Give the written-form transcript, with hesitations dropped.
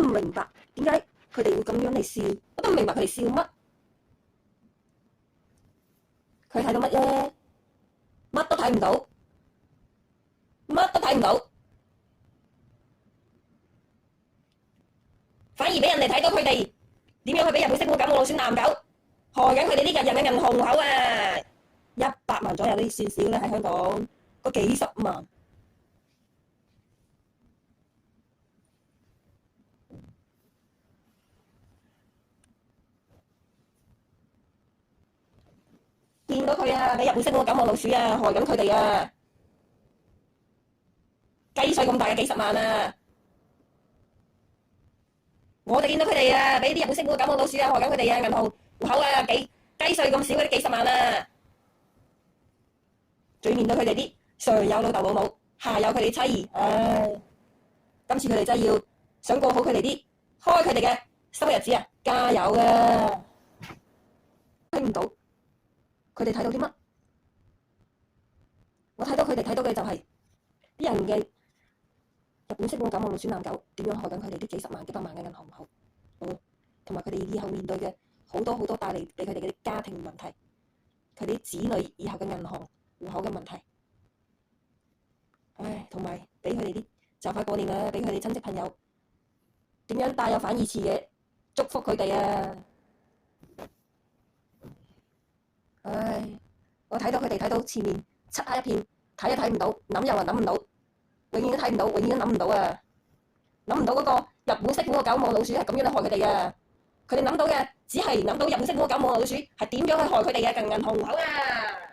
唔明白點解佢哋會咁樣嚟笑，我都唔明白佢哋笑乜。佢睇到乜啫？乜都睇唔到，乜都睇唔到，反而俾人哋睇到佢哋點樣去俾日本式感冒老鼠鬧狗，害緊佢哋啲日人嘅銀行戶口啊！100萬左右都算少啦，喺香港嗰幾十萬。見到佢啊，俾日本式感冒老鼠啊，害緊佢哋啊！雞碎咁大嘅幾十萬啊！我哋見到佢哋啊，俾啲日本式感冒老鼠啊，害緊佢哋啊，銀行戶口啊，雞碎咁少嗰啲幾十萬啊！仲要面對佢哋啲上有老豆老母，下有佢哋妻兒，唉！今次佢哋真係要想過好佢哋啲，開佢哋嘅新日子啊！加油啊！睇唔到，佢哋睇到啲乜？我睇到佢哋睇到嘅就係啲人嘅日本式感冒老鼠鬧狗點樣害緊佢哋啲幾十萬幾百萬嘅銀行戶口，同埋佢哋以後面對嘅好多好多帶嚟俾佢哋嘅啲家庭問題，佢哋啲子女以後嘅銀行戶口嘅問題，唉，同埋俾佢哋啲就快過年啦，俾佢哋親戚朋友點樣帶有反義詞嘅祝福佢哋啊！唉，我睇到佢哋睇到前面漆黑一片，睇又睇唔到，諗又話諗唔到，永遠都睇唔到，永遠都諗唔到啊！諗唔到嗰個日本式感冒老鼠係咁樣嚟害佢哋啊！佢哋諗到嘅只係諗到日本式感冒老鼠係點樣去害佢哋嘅銀行戶口啊！